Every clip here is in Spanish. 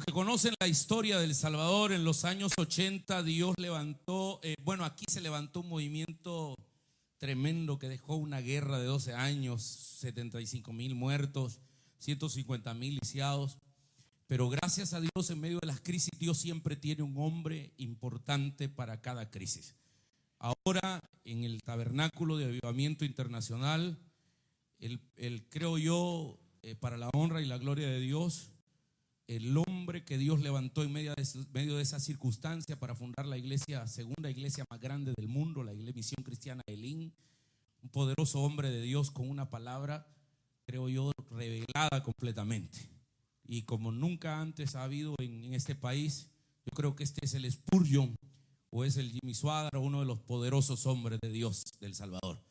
que conocen la historia del Salvador, en los años 80 Dios levantó, aquí se levantó un movimiento tremendo que dejó una guerra de 12 años, 75,000 muertos, 150,000 lisiados. Pero gracias a Dios, en medio de las crisis, Dios siempre tiene un hombre importante para cada crisis. Ahora, en el Tabernáculo de Avivamiento Internacional, creo yo, para la honra y la gloria de Dios, el hombre que Dios levantó en medio de esa circunstancia para fundar la segunda iglesia más grande del mundo, la Iglesia Misión Cristiana Elim, un poderoso hombre de Dios con una palabra, creo yo, revelada completamente. Y como nunca antes ha habido en este país, yo creo que este es el Spurgeon o es el Jimmy Swaggart, uno de los poderosos hombres de Dios del Salvador.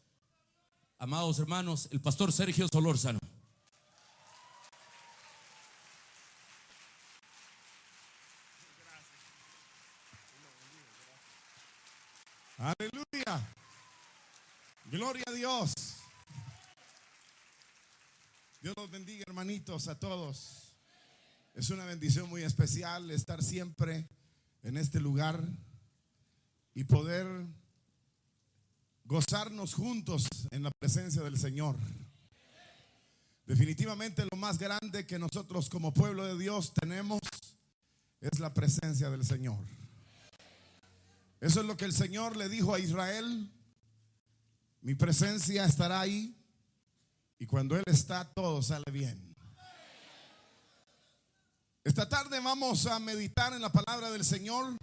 Amados hermanos, el pastor Sergio Solórzano. Aleluya. Gloria a Dios. Dios los bendiga, hermanitos, a todos. Es una bendición muy especial estar siempre en este lugar y poder gozarnos juntos en la presencia del Señor. Definitivamente lo más grande que nosotros como pueblo de Dios tenemos es la presencia del Señor. Eso es lo que el Señor le dijo a Israel: mi presencia estará ahí, y cuando Él está, todo sale bien. Esta tarde vamos a meditar en la palabra del Señor.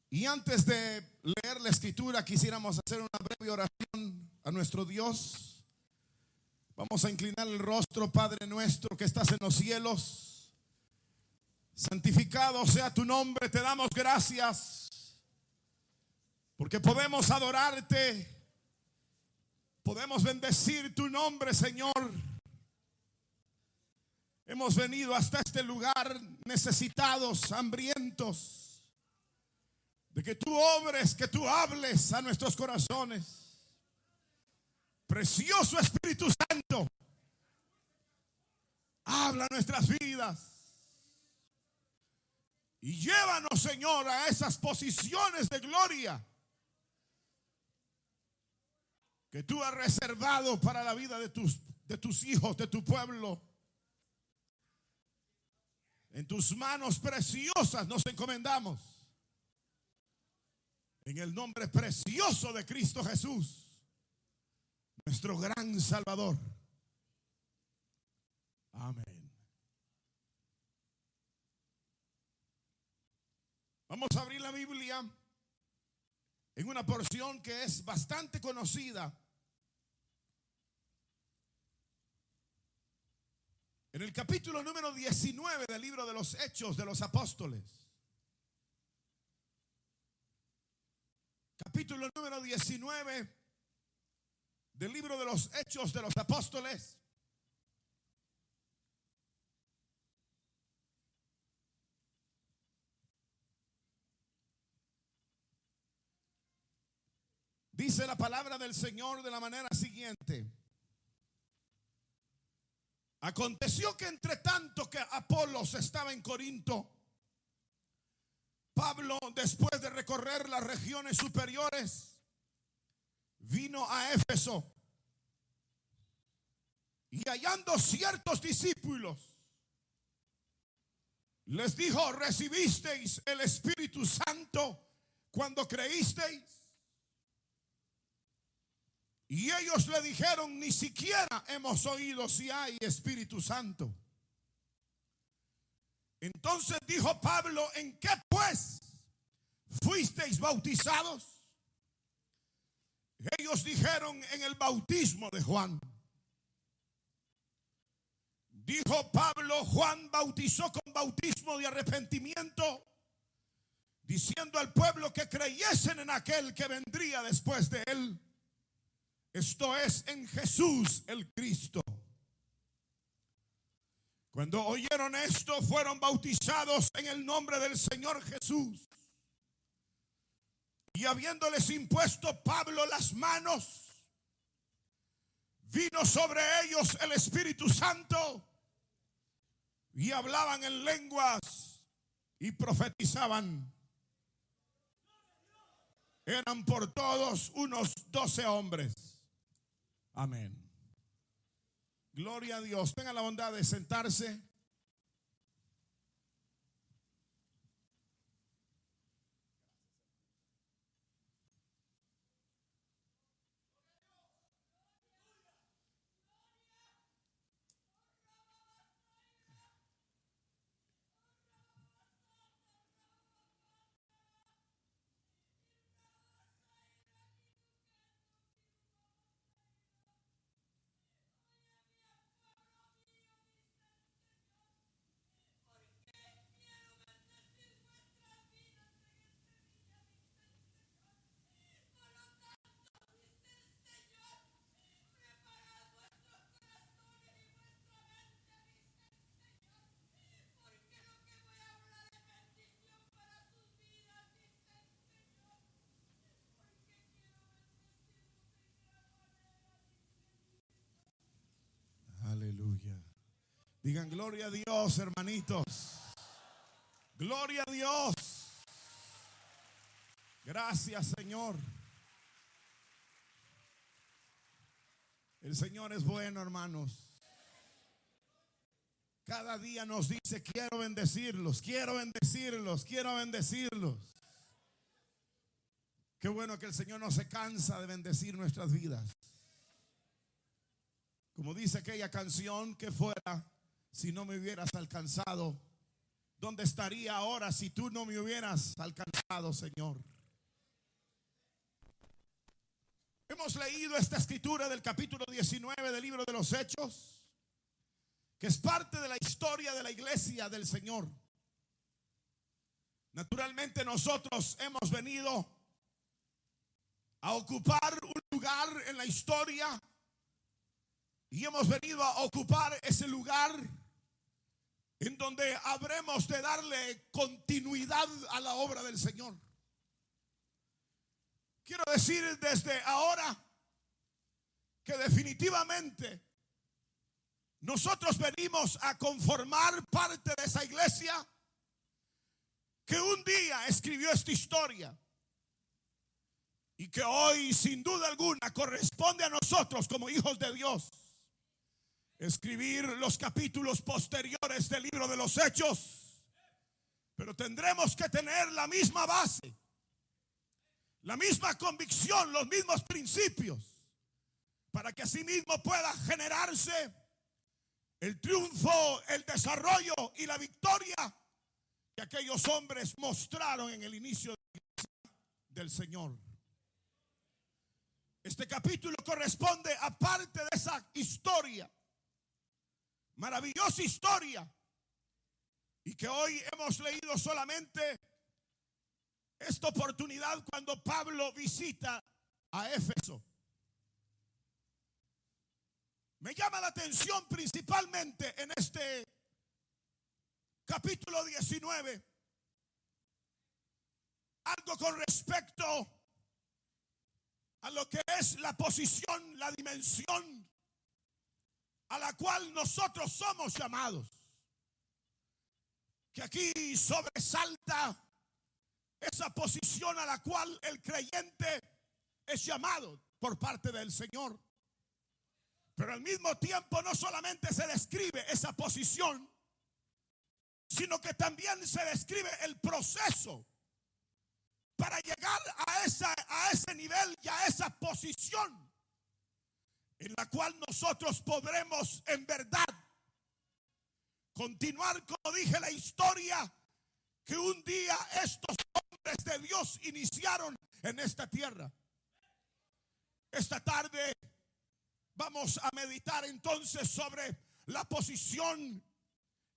Y antes de leer la escritura, quisiéramos hacer una breve oración a nuestro Dios. Vamos a inclinar el rostro. Padre nuestro que estás en los cielos, santificado sea tu nombre. Te damos gracias porque podemos adorarte, podemos bendecir tu nombre, Señor. Hemos venido hasta este lugar necesitados, hambrientos, de que tú obres, que tú hables a nuestros corazones. Precioso Espíritu Santo, habla a nuestras vidas y llévanos, Señor, a esas posiciones de gloria que tú has reservado para la vida de tus hijos, de tu pueblo. En tus manos preciosas nos encomendamos, en el nombre precioso de Cristo Jesús, nuestro gran Salvador. Amén. Vamos a abrir la Biblia en una porción que es bastante conocida. En el capítulo número 19 del libro de los Hechos de los Apóstoles. Capítulo número 19 del libro de los Hechos de los Apóstoles. Dice la palabra del Señor de la manera siguiente: aconteció que entre tanto que Apolos estaba en Corinto, Pablo, después de recorrer las regiones superiores, vino a Éfeso, y hallando ciertos discípulos, les dijo: ¿recibisteis el Espíritu Santo cuando creísteis? Y ellos le dijeron: ni siquiera hemos oído si hay Espíritu Santo. Entonces dijo Pablo: ¿en qué pues fuisteis bautizados? Ellos dijeron: en el bautismo de Juan. Dijo Pablo: Juan bautizó con bautismo de arrepentimiento, diciendo al pueblo que creyesen en aquel que vendría después de él, esto es, en Jesús el Cristo. Cuando oyeron esto, fueron bautizados en el nombre del Señor Jesús. Y habiéndoles impuesto Pablo las manos, vino sobre ellos el Espíritu Santo, y hablaban en lenguas y profetizaban. Eran por todos unos 12 hombres. Amén. Gloria a Dios. Tengan la bondad de sentarse. Aleluya. Digan gloria a Dios, hermanitos. Gloria a Dios. Gracias, Señor. El Señor es bueno, hermanos. Cada día nos dice: quiero bendecirlos, quiero bendecirlos, quiero bendecirlos. Qué bueno que el Señor no se cansa de bendecir nuestras vidas. Como dice aquella canción: que fuera si no me hubieras alcanzado. ¿Dónde estaría ahora si tú no me hubieras alcanzado, Señor? Hemos leído esta escritura del capítulo 19 del libro de los Hechos, que es parte de la historia de la iglesia del Señor. Naturalmente nosotros hemos venido a ocupar un lugar en la historia y hemos venido a ocupar ese lugar en donde habremos de darle continuidad a la obra del Señor. Quiero decir desde ahora que definitivamente nosotros venimos a conformar parte de esa iglesia que un día escribió esta historia y que hoy sin duda alguna corresponde a nosotros como hijos de Dios escribir los capítulos posteriores del libro de los Hechos. Pero tendremos que tener la misma base, la misma convicción, los mismos principios, para que así mismo pueda generarse el triunfo, el desarrollo y la victoria que aquellos hombres mostraron en el inicio del Señor. Este capítulo corresponde a parte de esa historia, maravillosa historia, y que hoy hemos leído solamente esta oportunidad cuando Pablo visita a Éfeso. Me llama la atención principalmente en este capítulo 19 algo con respecto a lo que es la posición, la dimensión a la cual nosotros somos llamados. Que aquí sobresalta esa posición a la cual el creyente es llamado por parte del Señor. Pero al mismo tiempo no solamente se describe esa posición, sino que también se describe el proceso para llegar a ese nivel y a esa posición en la cual nosotros podremos en verdad continuar, como dije, la historia que un día estos hombres de Dios iniciaron en esta tierra. Esta tarde vamos a meditar entonces sobre la posición,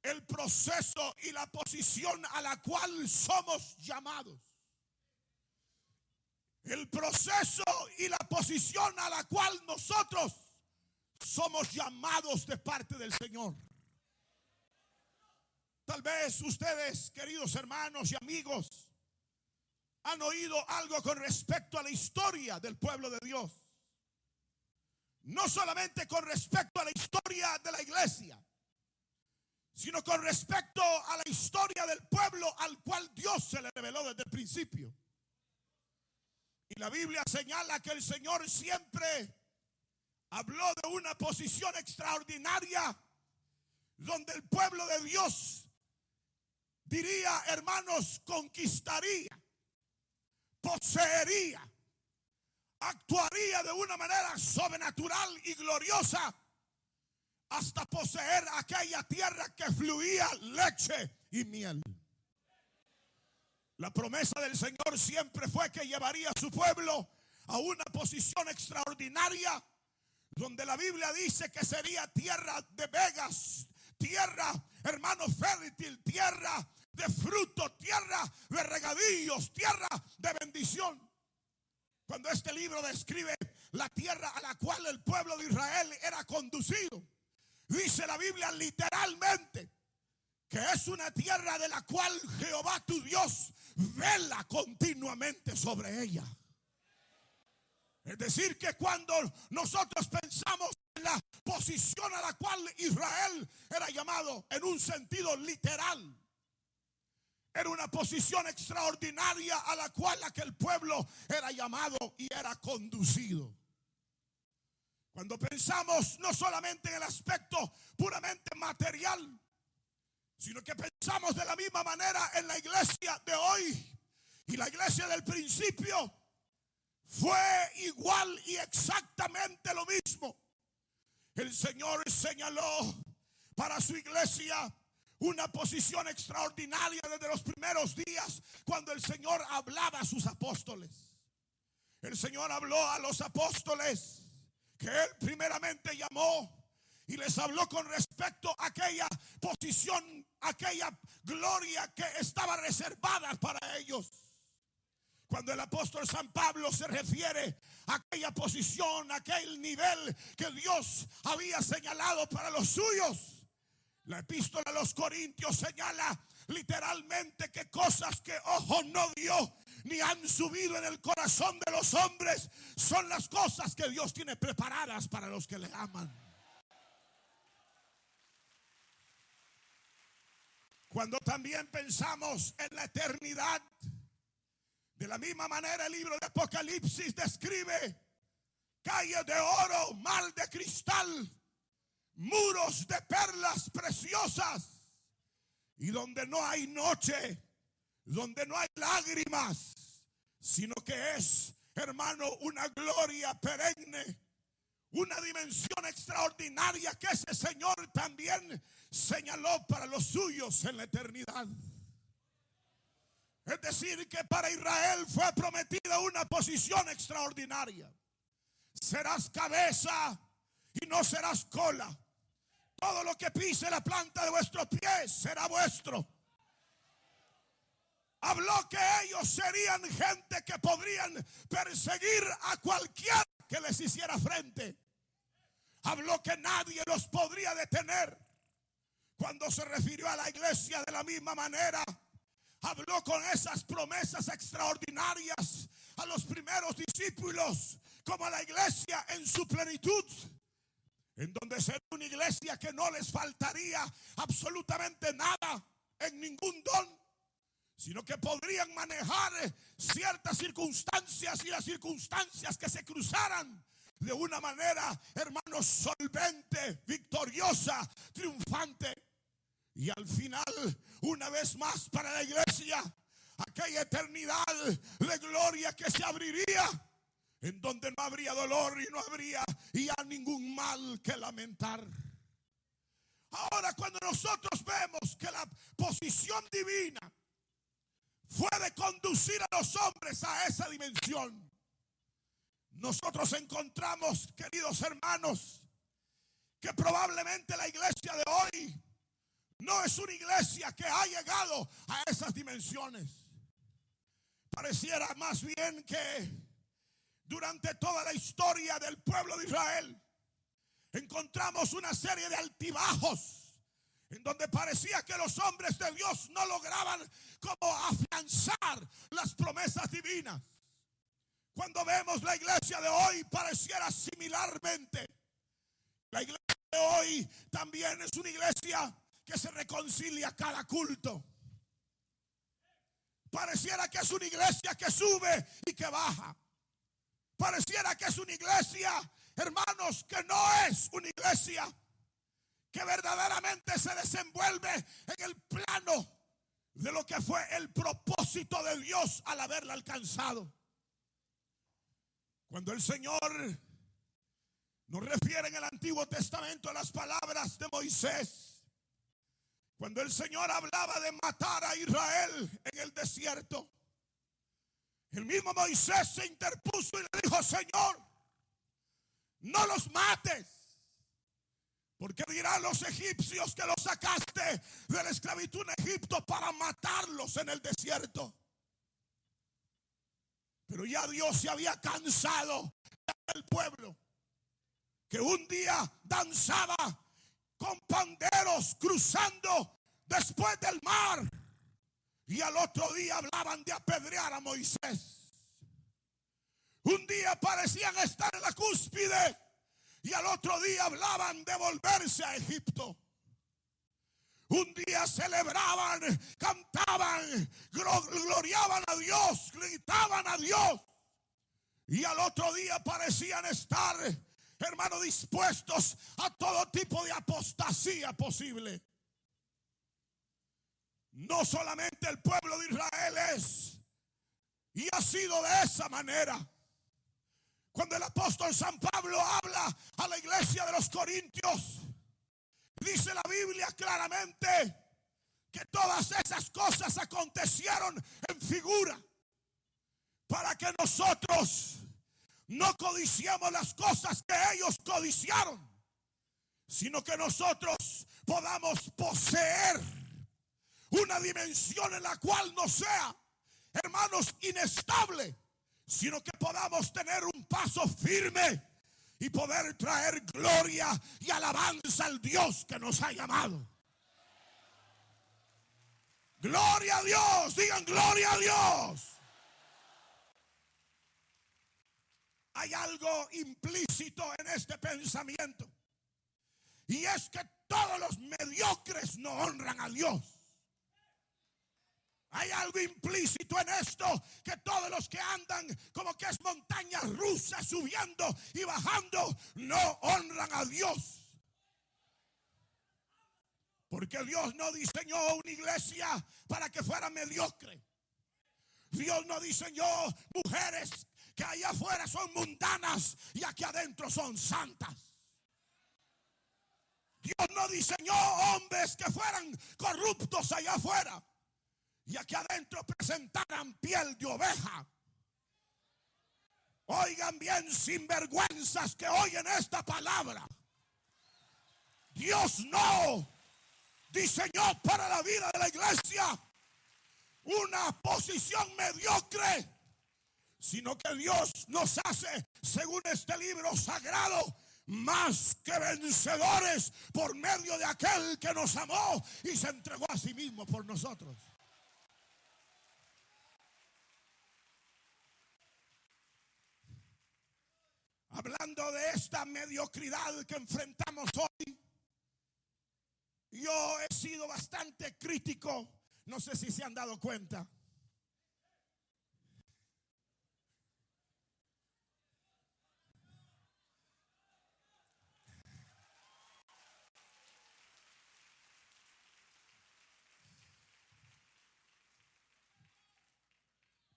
el proceso y la posición a la cual somos llamados. El proceso y la posición a la cual nosotros somos llamados de parte del Señor. Tal vez ustedes, queridos hermanos y amigos, han oído algo con respecto a la historia del pueblo de Dios. No solamente con respecto a la historia de la iglesia, sino con respecto a la historia del pueblo al cual Dios se le reveló desde el principio. Y la Biblia señala que el Señor siempre habló de una posición extraordinaria donde el pueblo de Dios, diría, hermanos, conquistaría, poseería, actuaría de una manera sobrenatural y gloriosa hasta poseer aquella tierra que fluía leche y miel. La promesa del Señor siempre fue que llevaría a su pueblo a una posición extraordinaria, donde la Biblia dice que sería tierra de vegas, tierra, hermano, fértil, tierra de fruto, tierra de regadíos, tierra de bendición. Cuando este libro describe la tierra a la cual el pueblo de Israel era conducido, dice la Biblia literalmente que es una tierra de la cual Jehová tu Dios vela continuamente sobre ella. Es decir, que cuando nosotros pensamos en la posición a la cual Israel era llamado en un sentido literal, era una posición extraordinaria a la cual aquel pueblo era llamado y era conducido. Cuando pensamos no solamente en el aspecto puramente material, sino que pensamos de la misma manera en la iglesia de hoy y la iglesia del principio, fue igual y exactamente lo mismo. El Señor señaló para su iglesia una posición extraordinaria desde los primeros días, cuando el Señor hablaba a sus apóstoles. El Señor habló a los apóstoles que Él primeramente llamó y les habló con respecto a aquella posición, aquella gloria que estaba reservada para ellos. Cuando el apóstol San Pablo se refiere a aquella posición, a aquel nivel que Dios había señalado para los suyos, la epístola a los Corintios señala literalmente que cosas que ojo no vio ni han subido en el corazón de los hombres son las cosas que Dios tiene preparadas para los que le aman. Cuando también pensamos en la eternidad, de la misma manera el libro de Apocalipsis describe calles de oro, mar de cristal, muros de perlas preciosas, y donde no hay noche, donde no hay lágrimas, sino que es, hermano, una gloria perenne, una dimensión extraordinaria que ese Señor también señaló para los suyos en la eternidad. Es decir, que para Israel fue prometida una posición extraordinaria. Serás cabeza y no serás cola. Todo lo que pise la planta de vuestros pies será vuestro. Habló que ellos serían gente que podrían perseguir a cualquiera que les hiciera frente. Habló que nadie los podría detener. Cuando se refirió a la iglesia de la misma manera, habló con esas promesas extraordinarias a los primeros discípulos, como a la iglesia en su plenitud, en donde será una iglesia que no les faltaría absolutamente nada en ningún don, sino que podrían manejar ciertas circunstancias y las circunstancias que se cruzaran de una manera, hermanos, solvente, victoriosa, triunfante. Y al final, una vez más para la iglesia, aquella eternidad de gloria que se abriría, en donde no habría dolor y no habría ya ningún mal que lamentar. Ahora, cuando nosotros vemos que la posición divina fue de conducir a los hombres a esa dimensión, nosotros encontramos, queridos hermanos, que probablemente la iglesia de hoy no es una iglesia que ha llegado a esas dimensiones. Pareciera más bien que durante toda la historia del pueblo de Israel encontramos una serie de altibajos en donde parecía que los hombres de Dios no lograban como afianzar las promesas divinas. Cuando vemos la iglesia de hoy, pareciera similarmente. La iglesia de hoy también es una iglesia que se reconcilia cada culto. Pareciera que es una iglesia que sube y que baja. Pareciera que es una iglesia, hermanos, que no es una iglesia que verdaderamente se desenvuelve en el plano de lo que fue el propósito de Dios al haberla alcanzado. Cuando el Señor nos refiere en el Antiguo Testamento a las palabras de Moisés, cuando el Señor hablaba de matar a Israel en el desierto, el mismo Moisés se interpuso y le dijo: Señor, no los mates, porque dirán los egipcios que los sacaste de la esclavitud en Egipto para matarlos en el desierto. Pero ya Dios se había cansado del pueblo, que un día danzaba con panderos cruzando después del mar, y al otro día hablaban de apedrear a Moisés. Un día parecían estar en la cúspide y al otro día hablaban de volverse a Egipto. Un día celebraban, cantaban, gloriaban a Dios, gritaban a Dios, y al otro día parecían estar, hermanos, dispuestos a todo tipo de apostasía posible. No solamente el pueblo de Israel es y ha sido de esa manera. Cuando el apóstol San Pablo habla a la iglesia de los Corintios, dice la Biblia claramente que todas esas cosas acontecieron en figura para que nosotros no codiciemos las cosas que ellos codiciaron, sino que nosotros podamos poseer una dimensión en la cual no sea, hermanos, inestable, sino que podamos tener un paso firme y poder traer gloria y alabanza al Dios que nos ha llamado. Gloria a Dios, digan gloria a Dios. Hay algo implícito en este pensamiento, y es que todos los mediocres no honran a Dios. Hay algo implícito en esto, que todos los que andan como que es montaña rusa, subiendo y bajando, no honran a Dios. Porque Dios no diseñó una iglesia para que fuera mediocre. Dios no diseñó mujeres que allá afuera son mundanas y aquí adentro son santas. Dios no diseñó hombres que fueran corruptos allá afuera y aquí adentro presentaran piel de oveja. Oigan bien, sinvergüenzas que oyen esta palabra. Dios no diseñó para la vida de la iglesia una posición mediocre, sino que Dios nos hace, según este libro sagrado, más que vencedores por medio de aquel que nos amó y se entregó a sí mismo por nosotros. Hablando de esta mediocridad que enfrentamos hoy, yo he sido bastante crítico, no sé si se han dado cuenta.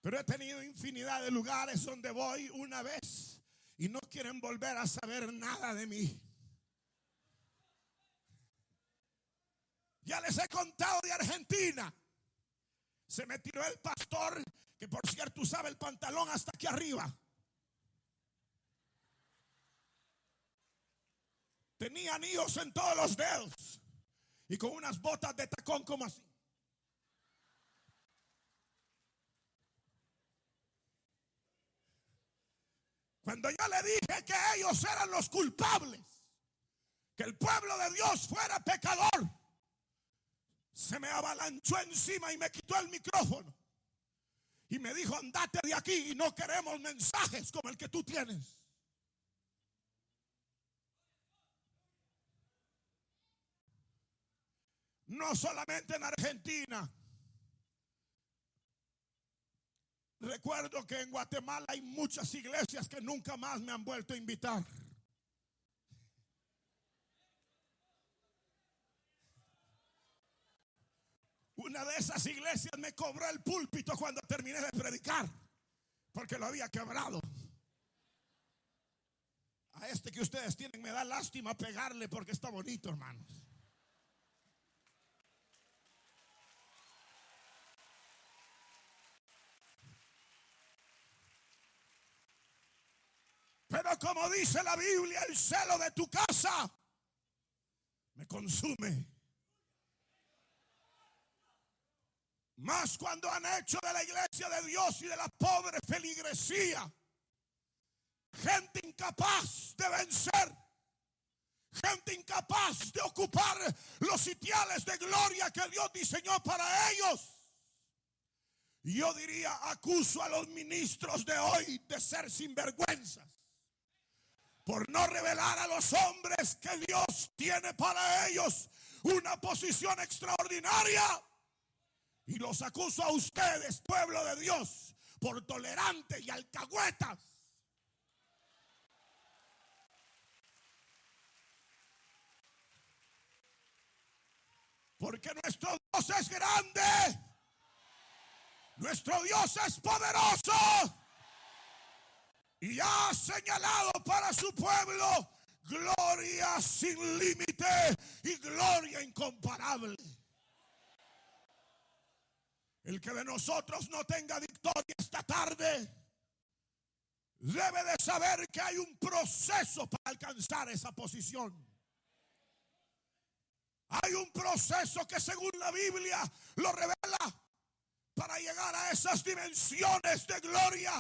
Pero he tenido infinidad de lugares donde voy una vez y no quieren volver a saber nada de mí. Ya les he contado de Argentina. Se me tiró el pastor, que por cierto usaba el pantalón hasta aquí arriba. Tenía anillos en todos los dedos y con unas botas de tacón como así. Cuando yo le dije que ellos eran los culpables, que el pueblo de Dios fuera pecador, se me avalanchó encima y me quitó el micrófono y me dijo: andate de aquí y no queremos mensajes como el que tú tienes. No solamente en Argentina. Recuerdo que en Guatemala hay muchas iglesias que nunca más me han vuelto a invitar. Una de esas iglesias me cobró el púlpito cuando terminé de predicar, porque lo había quebrado. A este que ustedes tienen me da lástima pegarle porque está bonito, hermanos. Pero como dice la Biblia, el celo de tu casa me consume. Más cuando han hecho de la iglesia de Dios y de la pobre feligresía gente incapaz de vencer, gente incapaz de ocupar los sitiales de gloria que Dios diseñó para ellos. Yo diría, acuso a los ministros de hoy de ser sinvergüenzas por no revelar a los hombres que Dios tiene para ellos una posición extraordinaria. Y los acuso a ustedes, pueblo de Dios, por tolerantes y alcahuetas. Porque nuestro Dios es grande. Nuestro Dios es poderoso. Y ha señalado para su pueblo gloria sin límite y gloria incomparable. El que de nosotros no tenga victoria esta tarde debe de saber que hay un proceso para alcanzar esa posición. Hay un proceso que según la Biblia lo revela para llegar a esas dimensiones de gloria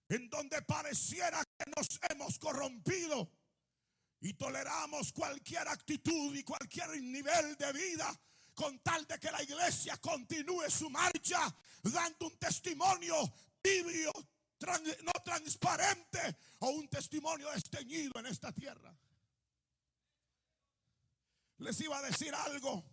en donde pareciera que nos hemos corrompido y toleramos cualquier actitud y cualquier nivel de vida con tal de que la iglesia continúe su marcha dando un testimonio tibio, no transparente, o un testimonio desteñido en esta tierra. Les iba a decir algo.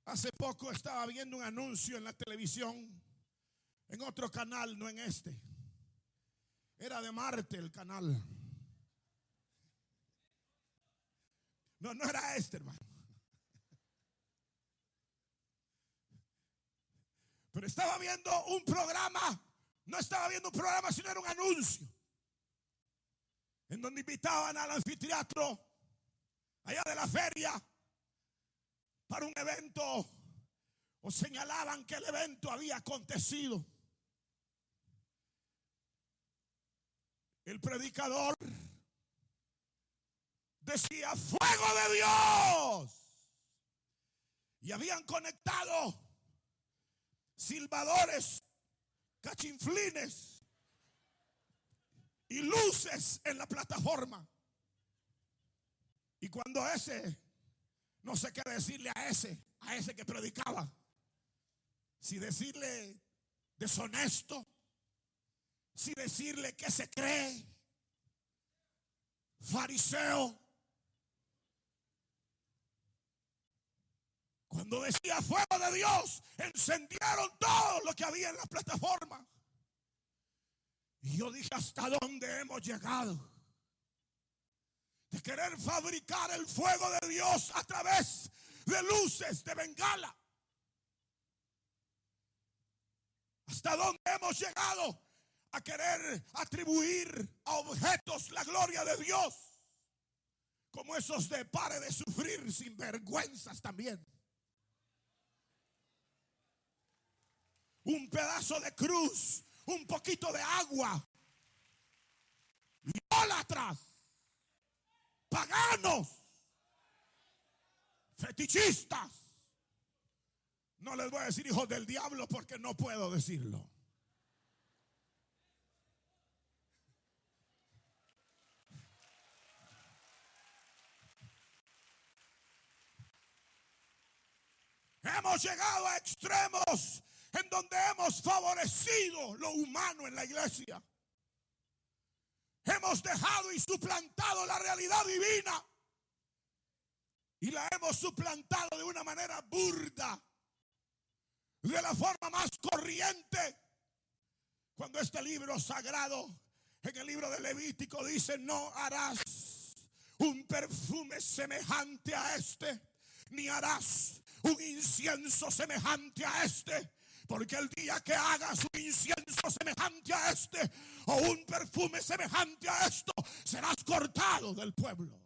Hace poco estaba viendo un anuncio en la televisión, en otro canal, no en este. Era de Marte el canal. No era este, hermano. Pero estaba viendo un programa, no estaba viendo un programa, sino era un anuncio, en donde invitaban al anfiteatro allá de la feria para un evento, o señalaban que el evento había acontecido. El predicador decía fuego de Dios, y habían conectado silbadores, cachinflines y luces en la plataforma. Y cuando ese, no sé qué decirle a ese que predicaba, si decirle deshonesto, si decirle que se cree, fariseo. Cuando decía fuego de Dios, encendieron todo lo que había en la plataforma. Y yo dije, ¿hasta dónde hemos llegado? De querer fabricar el fuego de Dios a través de luces de bengala. ¿Hasta dónde hemos llegado a querer atribuir a objetos la gloria de Dios? Como esos de pare de sufrir sin vergüenzas también. Un pedazo de cruz, un poquito de agua. Idólatras, paganos, fetichistas. No les voy a decir hijos del diablo porque no puedo decirlo. Hemos llegado a extremos en donde hemos favorecido lo humano en la iglesia. Hemos dejado y suplantado la realidad divina y la hemos suplantado de una manera burda, de la forma más corriente. Cuando este libro sagrado, en el libro de Levítico, dice: no harás un perfume semejante a este, ni harás un incienso semejante a este, porque el día que hagas un incienso semejante a este o un perfume semejante a esto, serás cortado del pueblo.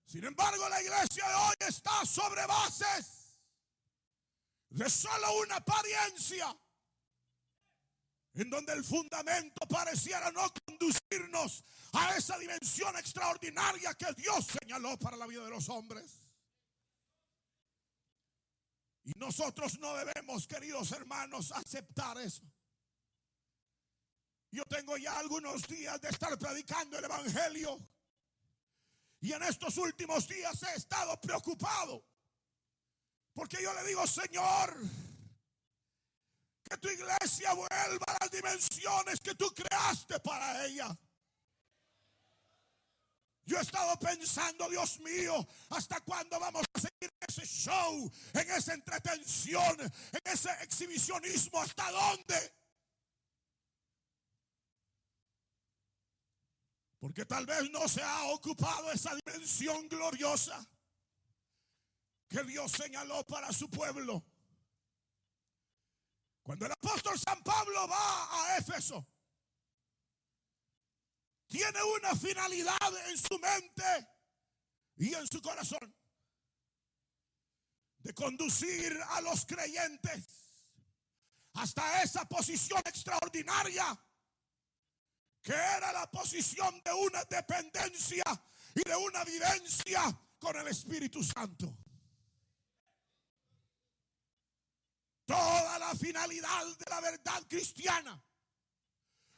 Sin embargo, la iglesia de hoy está sobre bases de solo una apariencia, en donde el fundamento pareciera no conducirnos a esa dimensión extraordinaria que Dios señaló para la vida de los hombres. Y nosotros no debemos, queridos hermanos, aceptar eso. Yo tengo ya algunos días de estar predicando el evangelio, y en estos últimos días he estado preocupado, porque yo le digo: Señor, que tu iglesia vuelva a las dimensiones que tú creaste para ella. Yo he estado pensando: Dios mío, ¿hasta cuándo vamos a seguir en ese show, en esa entretención, en ese exhibicionismo? ¿Hasta dónde? Porque tal vez no se ha ocupado esa dimensión gloriosa que Dios señaló para su pueblo. Cuando el apóstol San Pablo va a Éfeso, tiene una finalidad en su mente y en su corazón: de conducir a los creyentes hasta esa posición extraordinaria, que era la posición de una dependencia y de una vivencia con el Espíritu Santo. Toda la finalidad de la verdad cristiana,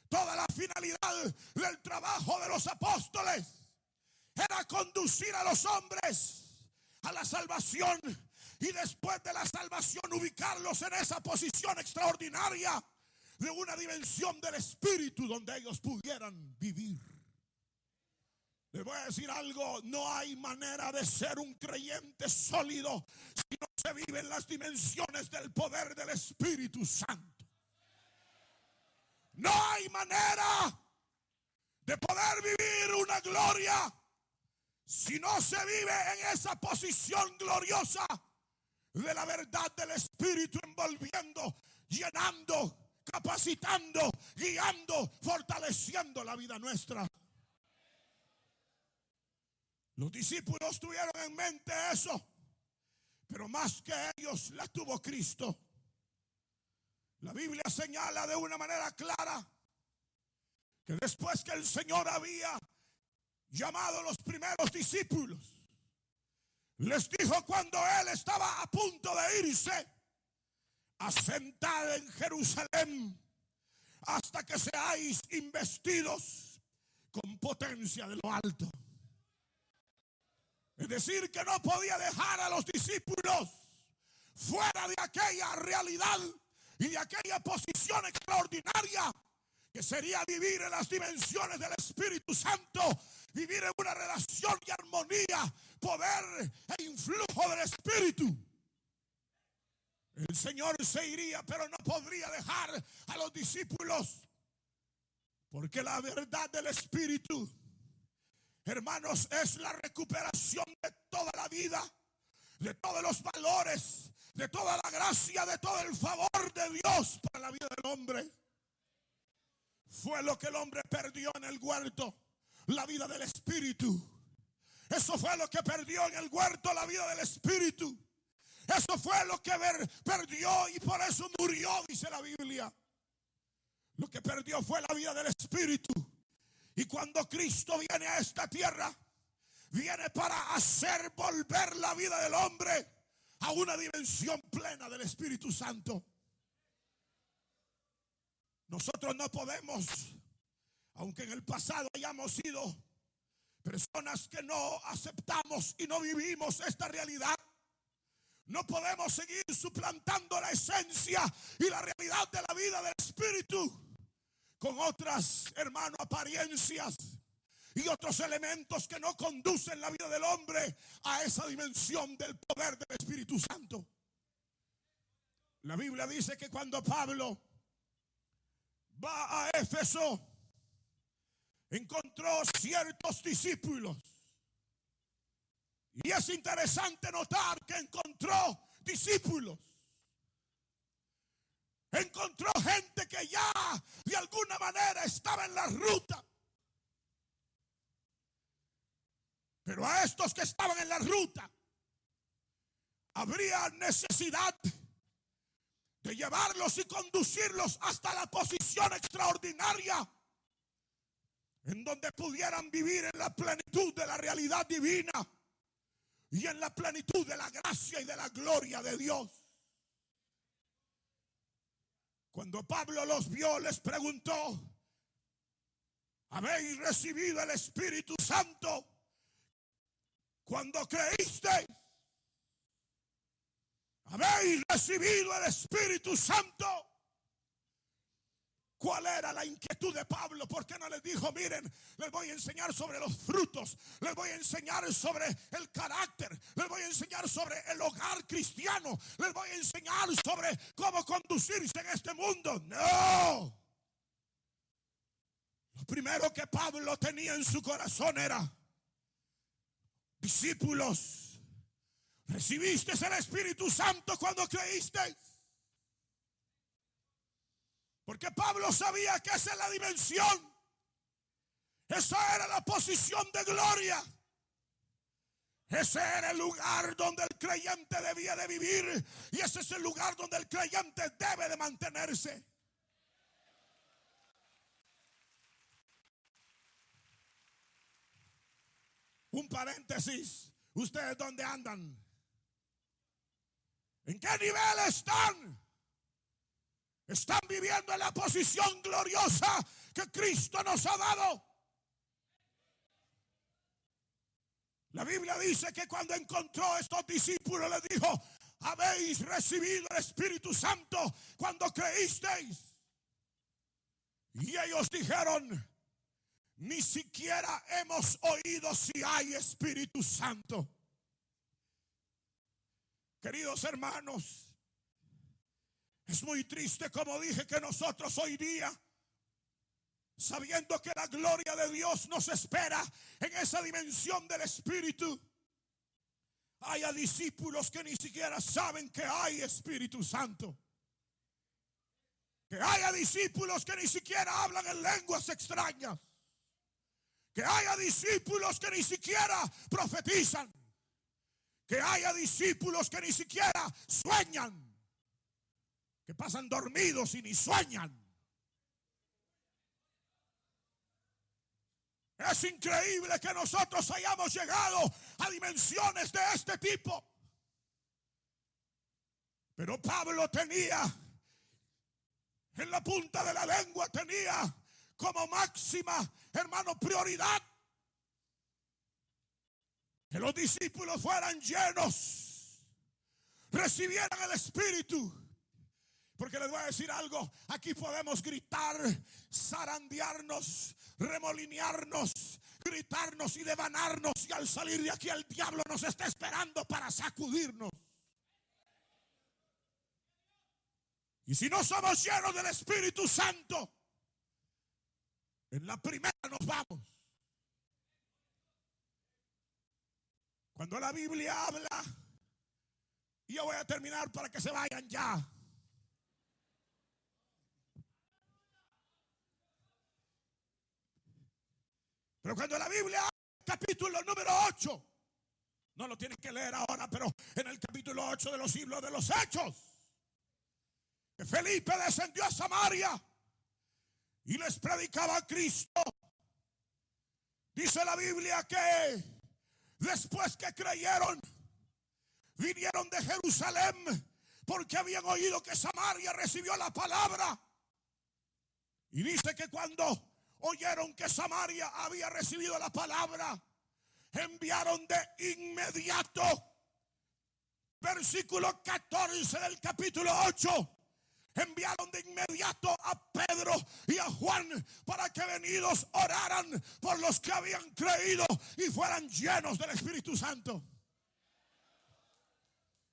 toda la finalidad del trabajo de los apóstoles, era conducir a los hombres a la salvación, y después de la salvación ubicarlos en esa posición extraordinaria de una dimensión del Espíritu donde ellos pudieran vivir. Les voy a decir algo: no hay manera de ser un creyente sólido si no se vive en las dimensiones del poder del Espíritu Santo. No hay manera de poder vivir una gloria si no se vive en esa posición gloriosa de la verdad del Espíritu, envolviendo, llenando, capacitando, guiando, fortaleciendo la vida nuestra. Los discípulos tuvieron en mente eso, pero más que ellos la tuvo Cristo. La Biblia señala de una manera clara que después que el Señor había llamado a los primeros discípulos, les dijo cuando Él estaba a punto de irse: asentad en Jerusalén hasta que seáis investidos con potencia de lo alto. Es decir, que no podía dejar a los discípulos fuera de aquella realidad y de aquella posición extraordinaria que sería vivir en las dimensiones del Espíritu Santo, vivir en una relación y armonía, poder e influjo del Espíritu. El Señor se iría, pero no podría dejar a los discípulos, porque la verdad del Espíritu, hermanos, es la recuperación de toda la vida, de todos los valores, de toda la gracia, de todo el favor de Dios para la vida del hombre. Fue lo que el hombre perdió en el huerto, la vida del Espíritu. Eso fue lo que perdió en el huerto, la vida del Espíritu. Eso fue lo que perdió, y por eso murió, dice la Biblia. Lo que perdió fue la vida del Espíritu. Y cuando Cristo viene a esta tierra, viene para hacer volver la vida del hombre a una dimensión plena del Espíritu Santo. Nosotros no podemos, aunque en el pasado hayamos sido personas que no aceptamos y no vivimos esta realidad, No podemos seguir suplantando la esencia y la realidad de la vida del Espíritu con otras, hermano, apariencias y otros elementos que no conducen la vida del hombre a esa dimensión del poder del Espíritu Santo. La Biblia dice que cuando Pablo va a Éfeso, encontró ciertos discípulos. Y es interesante notar que encontró discípulos. Encontró gente que ya de alguna manera estaba en la ruta. Pero a estos que estaban en la ruta, habría necesidad de llevarlos y conducirlos hasta la posición extraordinaria en donde pudieran vivir en la plenitud de la realidad divina y en la plenitud de la gracia y de la gloria de Dios. Cuando Pablo los vio, les preguntó: ¿habéis recibido el Espíritu Santo cuando creísteis? ¿Habéis recibido el Espíritu Santo? ¿Cuál era la inquietud de Pablo? ¿Por qué no les dijo: miren, les voy a enseñar sobre los frutos, les voy a enseñar sobre el carácter, les voy a enseñar sobre el hogar cristiano, les voy a enseñar sobre cómo conducirse en este mundo? No. Lo primero que Pablo tenía en su corazón era: discípulos, ¿recibiste el Espíritu Santo cuando creísteis? Porque Pablo sabía que esa es la dimensión, esa era la posición de gloria, ese era el lugar donde el creyente debía de vivir, y ese es el lugar donde el creyente debe de mantenerse. Un paréntesis: ¿ustedes dónde andan? ¿En qué nivel están? ¿Están viviendo en la posición gloriosa que Cristo nos ha dado? La Biblia dice que cuando encontró a estos discípulos les dijo: ¿habéis recibido el Espíritu Santo cuando creísteis? Y ellos dijeron: ni siquiera hemos oído si hay Espíritu Santo. Queridos hermanos, es muy triste, como dije, que nosotros hoy día, sabiendo que la gloria de Dios nos espera en esa dimensión del Espíritu, haya discípulos que ni siquiera saben que hay Espíritu Santo. Que haya discípulos que ni siquiera hablan en lenguas extrañas. Que haya discípulos que ni siquiera profetizan. Que haya discípulos que ni siquiera sueñan. Que pasan dormidos y ni sueñan. Es increíble que nosotros hayamos llegado a dimensiones de este tipo. Pero Pablo tenía en la punta de la lengua, tenía como máxima, hermano, prioridad que los discípulos fueran llenos, recibieran el Espíritu. Porque les voy a decir algo: aquí podemos gritar, zarandearnos, remolinearnos, gritarnos y devanarnos, y al salir de aquí el diablo nos está esperando para sacudirnos. Y si no somos llenos del Espíritu Santo, en la primera nos vamos. Cuando la Biblia habla, y yo voy a terminar para que se vayan ya. Pero cuando la Biblia habla, capítulo número 8, no lo tienen que leer ahora, pero en el capítulo 8 de los libros de los Hechos, que Felipe descendió a Samaria y les predicaba a Cristo. Dice la Biblia que después que creyeron, vinieron de Jerusalén porque habían oído que Samaria recibió la palabra. Y dice que cuando oyeron que Samaria había recibido la palabra, enviaron de inmediato versículo 14 del capítulo 8. Enviaron de inmediato a Pedro y a Juan para que venidos oraran por los que habían creído y fueran llenos del Espíritu Santo.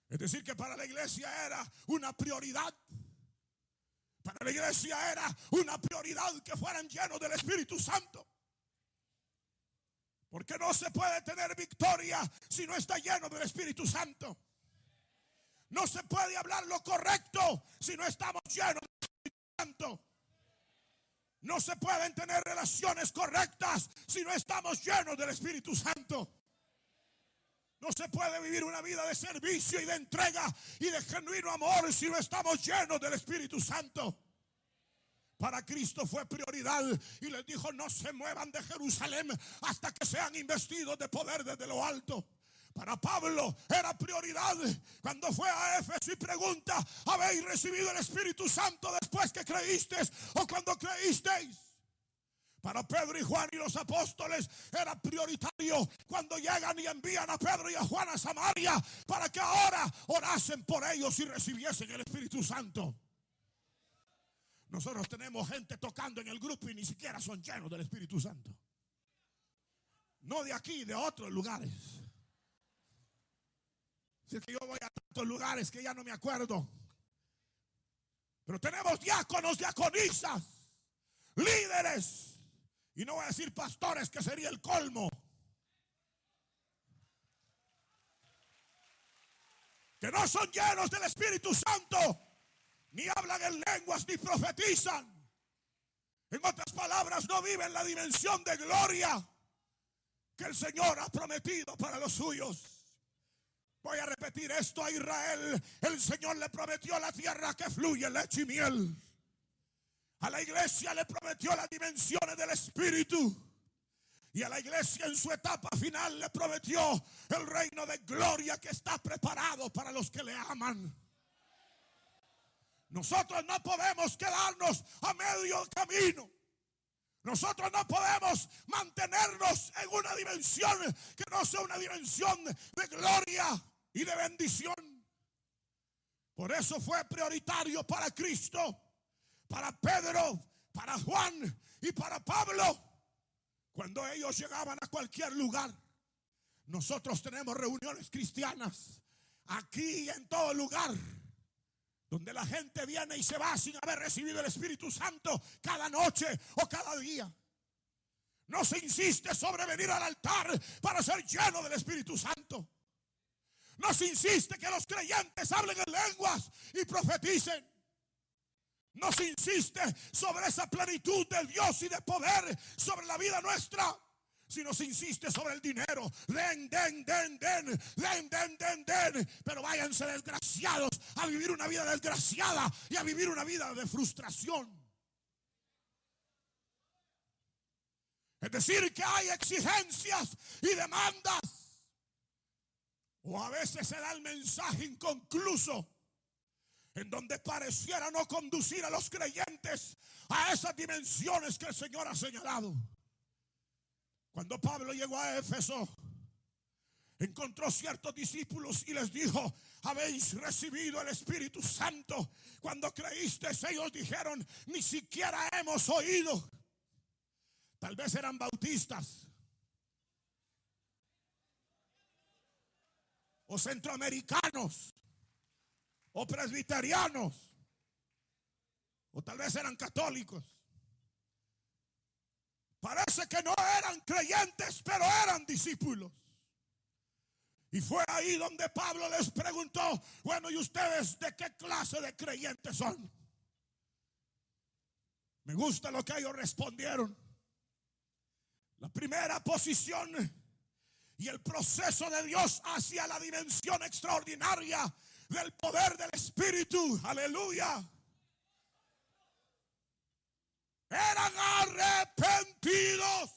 Es decir, que para la iglesia era una prioridad. Para la iglesia era una prioridad que fueran llenos del Espíritu Santo. Porque no se puede tener victoria si no está lleno del Espíritu Santo. No se puede hablar lo correcto si no estamos llenos del Espíritu Santo. No se pueden tener relaciones correctas si no estamos llenos del Espíritu Santo. No se puede vivir una vida de servicio y de entrega y de genuino amor si no estamos llenos del Espíritu Santo. Para Cristo fue prioridad y les dijo: no se muevan de Jerusalén hasta que sean investidos de poder desde lo alto. Para Pablo era prioridad cuando fue a Éfeso y pregunta: ¿habéis recibido el Espíritu Santo después que creísteis o cuando creísteis? Para Pedro y Juan y los apóstoles era prioritario cuando llegan y envían a Pedro y a Juan a Samaria para que ahora orasen por ellos y recibiesen el Espíritu Santo. Nosotros tenemos gente tocando en el grupo y ni siquiera son llenos del Espíritu Santo. No de aquí, de otros lugares. Si es que yo voy a tantos lugares que ya no me acuerdo. Pero tenemos diáconos, diaconisas, líderes. Y no voy a decir pastores, que sería el colmo. Que no son llenos del Espíritu Santo. Ni hablan en lenguas, ni profetizan. En otras palabras, no viven la dimensión de gloria que el Señor ha prometido para los suyos. Voy a repetir esto: a Israel el Señor le prometió la tierra que fluye leche y miel. A la iglesia le prometió las dimensiones del Espíritu. Y a la iglesia en su etapa final le prometió el reino de gloria que está preparado para los que le aman. Nosotros no podemos quedarnos a medio camino. Nosotros no podemos mantenernos en una dimensión que no sea una dimensión de gloria y de bendición. Por eso fue prioritario para Cristo, para Pedro, para Juan y para Pablo. Cuando ellos llegaban a cualquier lugar, nosotros tenemos reuniones cristianas aquí y en todo lugar, donde la gente viene y se va sin haber recibido el Espíritu Santo cada noche o cada día. No se insiste sobre venir al altar para ser lleno del Espíritu Santo. No se insiste que los creyentes hablen en lenguas y profeticen. No se insiste sobre esa plenitud de Dios y de poder sobre la vida nuestra, sino se insiste sobre el dinero. Den. Pero váyanse desgraciados a vivir una vida desgraciada y a vivir una vida de frustración. Es decir, que hay exigencias y demandas. O a veces se da el mensaje inconcluso, en donde pareciera no conducir a los creyentes a esas dimensiones que el Señor ha señalado. Cuando Pablo llegó a Éfeso, encontró ciertos discípulos y les dijo: habéis recibido el Espíritu Santo cuando creísteis. Ellos dijeron: ni siquiera hemos oído. Tal vez eran bautistas o centroamericanos o presbiterianos, o tal vez eran católicos. Parece que no eran creyentes, pero eran discípulos. Y fue ahí donde Pablo les preguntó: bueno, ¿y ustedes de qué clase de creyentes son? Me gusta lo que ellos respondieron. La primera posición y el proceso de Dios hacia la dimensión extraordinaria del poder del Espíritu, aleluya, eran arrepentidos.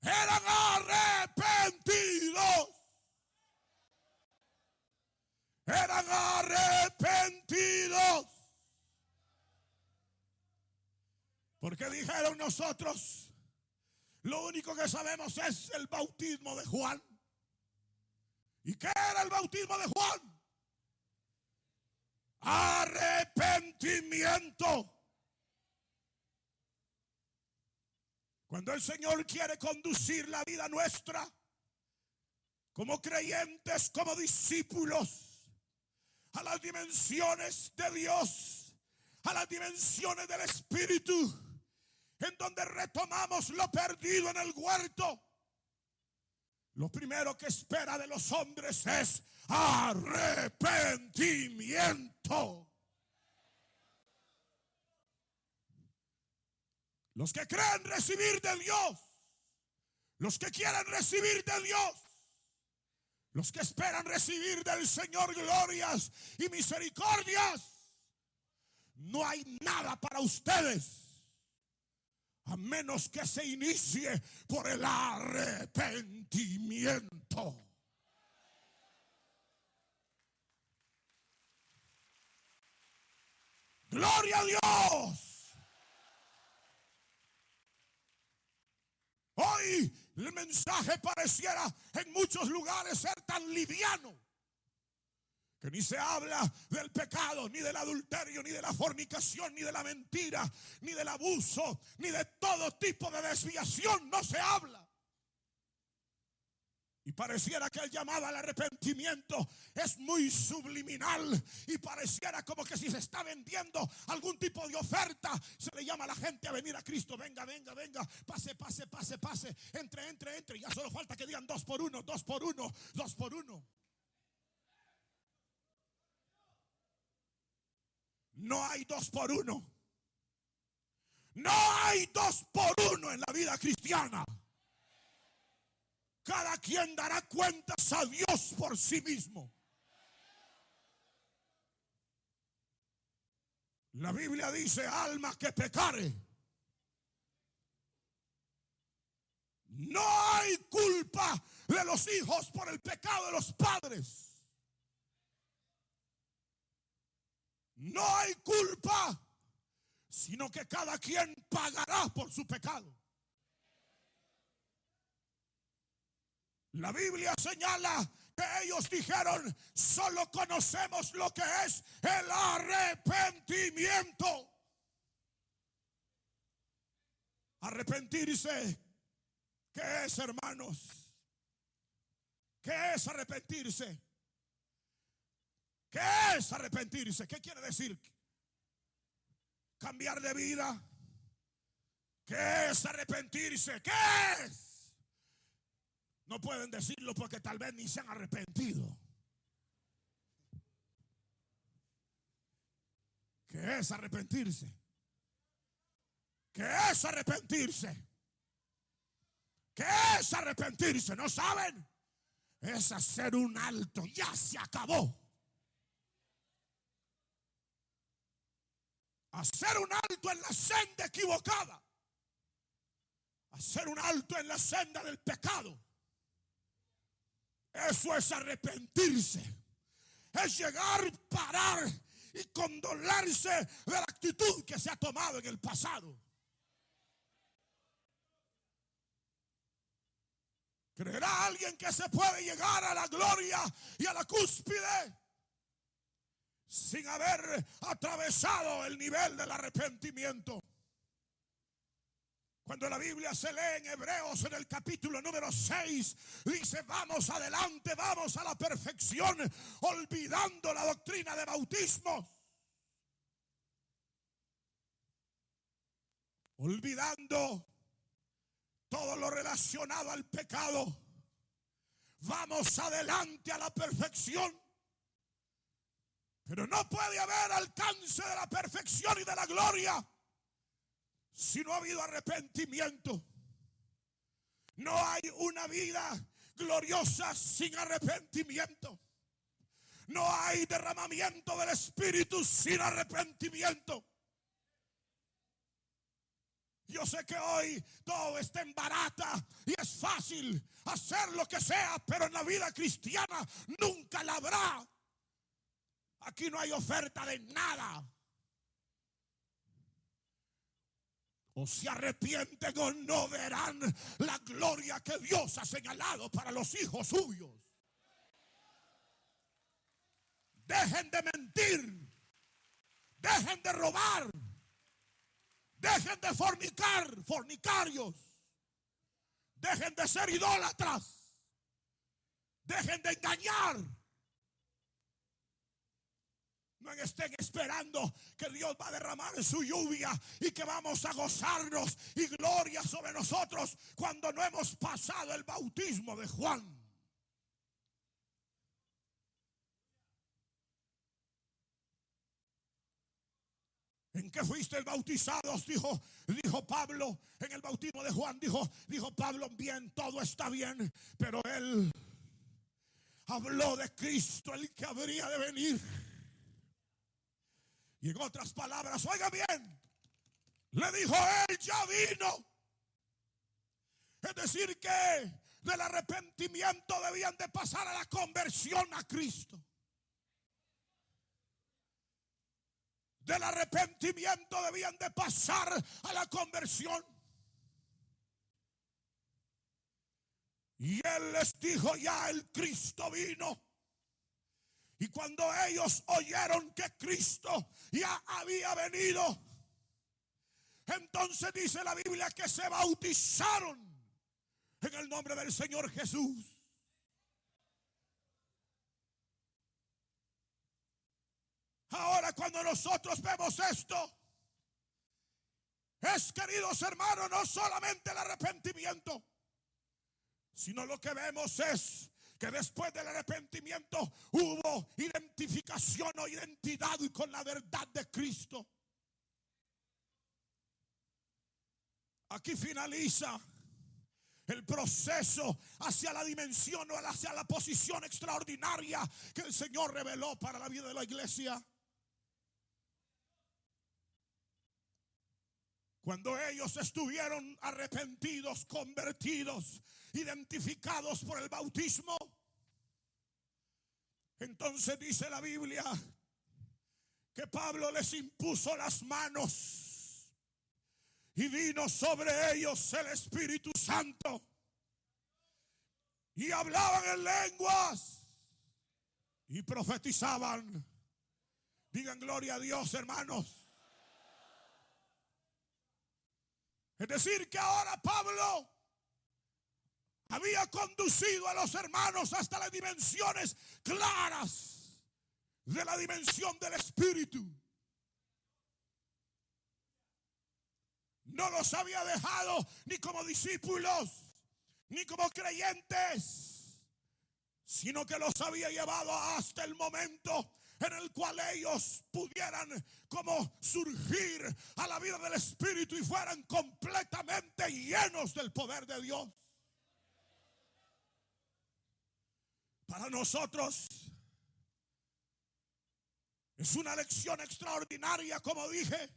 Eran arrepentidos. Eran arrepentidos. Porque dijeron: nosotros lo único que sabemos es el bautismo de Juan. ¿Y qué era el bautismo de Juan? Arrepentimiento. Cuando el Señor quiere conducir la vida nuestra, como creyentes, como discípulos, a las dimensiones de Dios, a las dimensiones del Espíritu, en donde retomamos lo perdido en el huerto, lo primero que espera de los hombres es arrepentimiento. Los que creen recibir de Dios, los que quieren recibir de Dios, los que esperan recibir del Señor glorias y misericordias, no hay nada para ustedes a menos que se inicie por el arrepentimiento. Gloria a Dios. Hoy el mensaje pareciera en muchos lugares ser tan liviano que ni se habla del pecado, ni del adulterio, ni de la fornicación, ni de la mentira, ni del abuso, ni de todo tipo de desviación. No se habla. Y pareciera que el llamado al arrepentimiento es muy subliminal. Y pareciera como que si se está vendiendo algún tipo de oferta, se le llama a la gente a venir a Cristo. Venga, venga, venga, pase, pase, pase, pase. Entre, entre, entre. Ya solo falta que digan 2 por 1, 2 por 1, 2 por 1. No hay 2 por 1. No hay 2 por 1 en la vida cristiana. Cada quien dará cuentas a Dios por sí mismo. La Biblia dice: alma que pecare. No hay culpa de los hijos por el pecado de los padres. No hay culpa, sino que cada quien pagará por su pecado. La Biblia señala que ellos dijeron: solo conocemos lo que es el arrepentimiento. Arrepentirse, ¿qué es, hermanos? ¿Qué es arrepentirse? ¿Qué es arrepentirse? ¿Qué quiere decir? ¿Cambiar de vida? ¿Qué es arrepentirse? ¿Qué es? No pueden decirlo porque tal vez ni se han arrepentido. ¿Qué es arrepentirse? ¿Qué es arrepentirse? ¿Qué es arrepentirse? ¿No saben? Es hacer un alto. Ya se acabó. Hacer un alto en la senda equivocada. Hacer un alto en la senda del pecado. Eso es arrepentirse. Es llegar, parar y condolerse de la actitud que se ha tomado en el pasado. ¿Creerá alguien que se puede llegar a la gloria y a la cúspide sin haber atravesado el nivel del arrepentimiento? Cuando la Biblia se lee en Hebreos en el capítulo número 6, dice: vamos adelante, vamos a la perfección, olvidando la doctrina de bautismos, olvidando todo lo relacionado al pecado. Vamos adelante a la perfección. Pero no puede haber alcance de la perfección y de la gloria si no ha habido arrepentimiento. No hay una vida gloriosa sin arrepentimiento. No hay derramamiento del Espíritu sin arrepentimiento. Yo sé que hoy todo está en barata y es fácil hacer lo que sea, pero en la vida cristiana nunca la habrá. Aquí no hay oferta de nada. O se arrepienten o no verán la gloria que Dios ha señalado para los hijos suyos. Dejen de mentir. Dejen de robar. Dejen de fornicar, fornicarios. Dejen de ser idólatras. Dejen de engañar. No estén esperando que Dios va a derramar su lluvia y que vamos a gozarnos y gloria sobre nosotros cuando no hemos pasado el bautismo de Juan. ¿En qué fuisteis bautizados? Dijo Pablo en el bautismo de Juan. Dijo Pablo, bien, todo está bien, pero él habló de Cristo, el que habría de venir. Y en otras palabras, oiga bien, le dijo, él ya vino. Es decir que del arrepentimiento debían de pasar a la conversión a Cristo. Del arrepentimiento debían de pasar a la conversión. Y él les dijo, ya el Cristo vino. Y cuando ellos oyeron que Cristo ya había venido, entonces dice la Biblia que se bautizaron en el nombre del Señor Jesús. Ahora cuando nosotros vemos esto, es, queridos hermanos, no solamente el arrepentimiento, sino lo que vemos es que después del arrepentimiento hubo identificación o identidad con la verdad de Cristo. Aquí finaliza el proceso hacia la dimensión o hacia la posición extraordinaria que el Señor reveló para la vida de la iglesia. Cuando ellos estuvieron arrepentidos, convertidos, identificados por el bautismo, entonces dice la Biblia que Pablo les impuso las manos y vino sobre ellos el Espíritu Santo y hablaban en lenguas y profetizaban. Digan gloria a Dios, hermanos. Es decir que ahora Pablo había conducido a los hermanos hasta las dimensiones claras de la dimensión del Espíritu. No los había dejado ni como discípulos, ni como creyentes, sino que los había llevado hasta el momento en el cual ellos pudieran como surgir a la vida del Espíritu y fueran completamente llenos del poder de Dios. Para nosotros es una lección extraordinaria, como dije,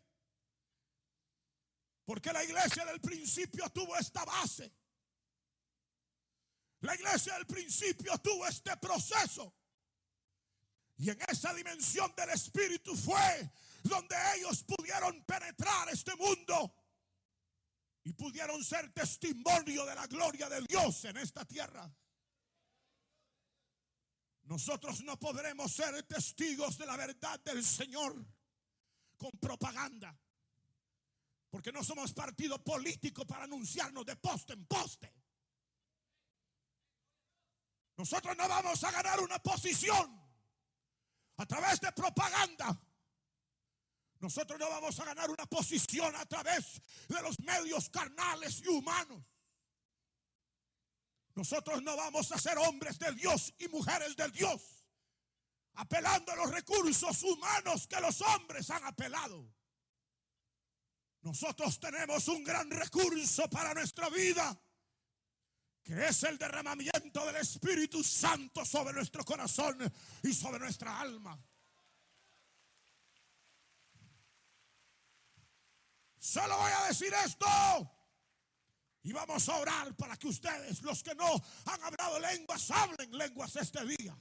porque la iglesia del principio tuvo esta base. La iglesia del principio tuvo este proceso. Y en esa dimensión del Espíritu fue donde ellos pudieron penetrar este mundo y pudieron ser testimonio de la gloria de Dios en esta tierra. Nosotros no podremos ser testigos de la verdad del Señor con propaganda, porque no somos partido político para anunciarnos de poste en poste. Nosotros no vamos a ganar una posición a través de propaganda. Nosotros no vamos a ganar una posición a través de los medios carnales y humanos. Nosotros no vamos a ser hombres de Dios y mujeres de Dios apelando a los recursos humanos que los hombres han apelado. Nosotros tenemos un gran recurso para nuestra vida, que es el derramamiento del Espíritu Santo sobre nuestro corazón y sobre nuestra alma. Solo voy a decir esto y vamos a orar para que ustedes, los que no han hablado lenguas, hablen lenguas este día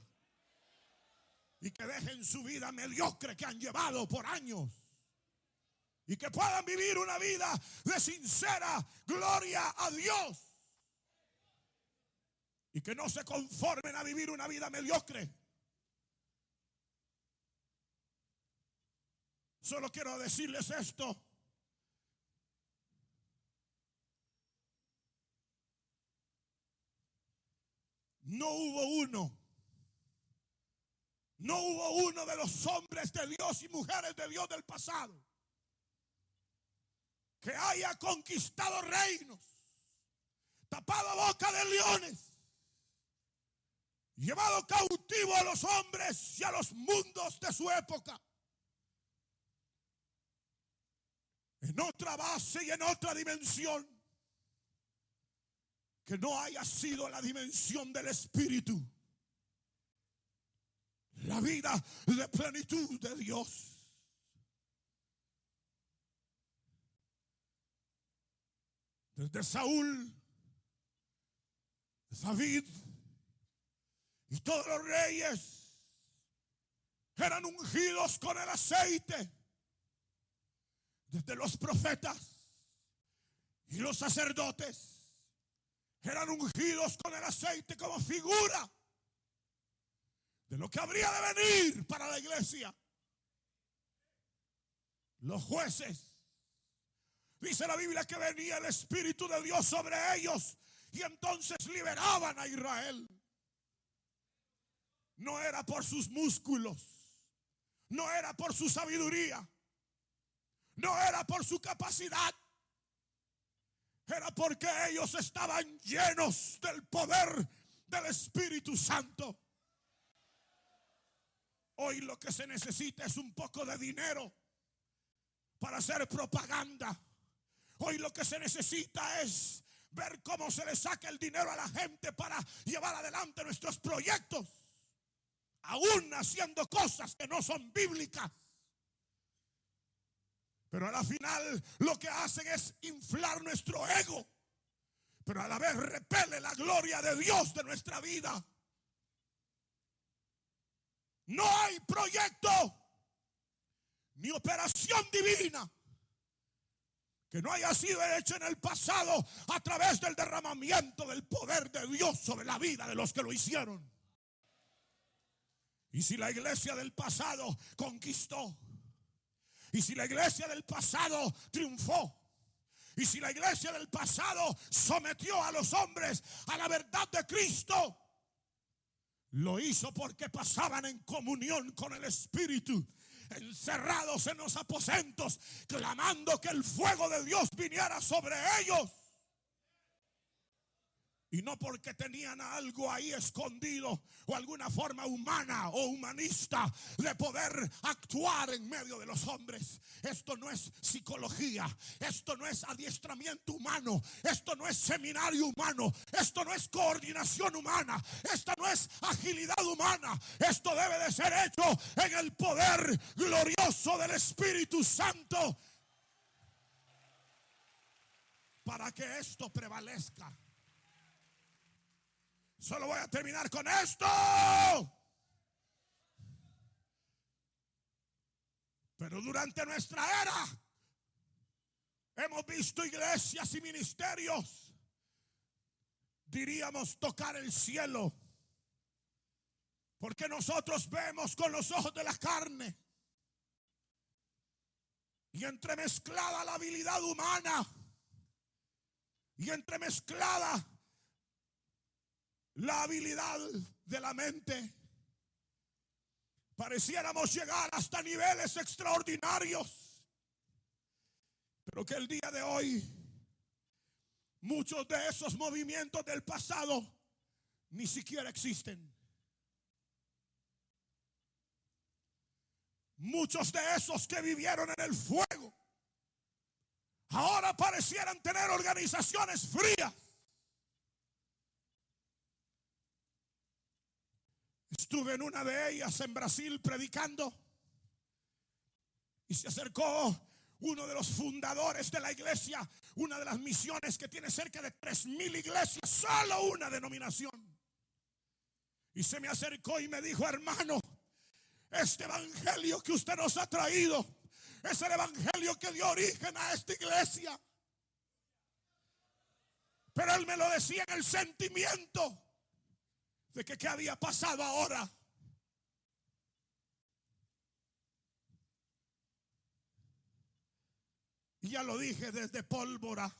y que dejen su vida mediocre que han llevado por años y que puedan vivir una vida de sincera gloria a Dios. Y que no se conformen a vivir una vida mediocre. Solo quiero decirles esto. No hubo uno de los hombres de Dios y mujeres de Dios del pasado que haya conquistado reinos, tapado boca de leones, llevado cautivo a los hombres y a los mundos de su época, en otra base y en otra dimensión, que no haya sido la dimensión del Espíritu, la vida de plenitud de Dios. Desde Saúl, David y todos los reyes eran ungidos con el aceite. Desde los profetas y los sacerdotes eran ungidos con el aceite como figura de lo que habría de venir para la iglesia. Los jueces, dice la Biblia que venía el Espíritu de Dios sobre ellos y entonces liberaban a Israel. No era por sus músculos, no era por su sabiduría, no era por su capacidad. Era porque ellos estaban llenos del poder del Espíritu Santo. Hoy lo que se necesita es un poco de dinero para hacer propaganda. Hoy lo que se necesita es ver cómo se le saca el dinero a la gente para llevar adelante nuestros proyectos, aún haciendo cosas que no son bíblicas. Pero a la final lo que hacen es inflar nuestro ego, pero a la vez repele la gloria de Dios de nuestra vida. No hay proyecto ni operación divina que no haya sido hecho en el pasado a través del derramamiento del poder de Dios sobre la vida de los que lo hicieron. Y si la iglesia del pasado conquistó, y si la iglesia del pasado triunfó, y si la iglesia del pasado sometió a los hombres a la verdad de Cristo, lo hizo porque pasaban en comunión con el Espíritu, encerrados en los aposentos, clamando que el fuego de Dios viniera sobre ellos. Y no porque tenían algo ahí escondido o alguna forma humana o humanista de poder actuar en medio de los hombres. Esto no es psicología, esto no es adiestramiento humano, esto no es seminario humano, esto no es coordinación humana, esta no es agilidad humana. Esto debe de ser hecho en el poder glorioso del Espíritu Santo para que esto prevalezca. Solo voy a terminar con esto. Pero durante nuestra era hemos visto iglesias y ministerios, diríamos, tocar el cielo, porque nosotros vemos con los ojos de la carne y entremezclada la habilidad humana y entremezclada la habilidad de la mente, pareciéramos llegar hasta niveles extraordinarios, pero que el día de hoy muchos de esos movimientos del pasado ni siquiera existen. Muchos de esos que vivieron en el fuego ahora parecieran tener organizaciones frías. Estuve en una de ellas en Brasil predicando y se acercó uno de los fundadores de la iglesia, una de las misiones que tiene cerca de 3,000 iglesias, solo una denominación. Y se me acercó y me dijo: hermano, este evangelio que usted nos ha traído es el evangelio que dio origen a esta iglesia. Pero él me lo decía en el sentimiento de que qué había pasado ahora. Y ya lo dije, desde pólvora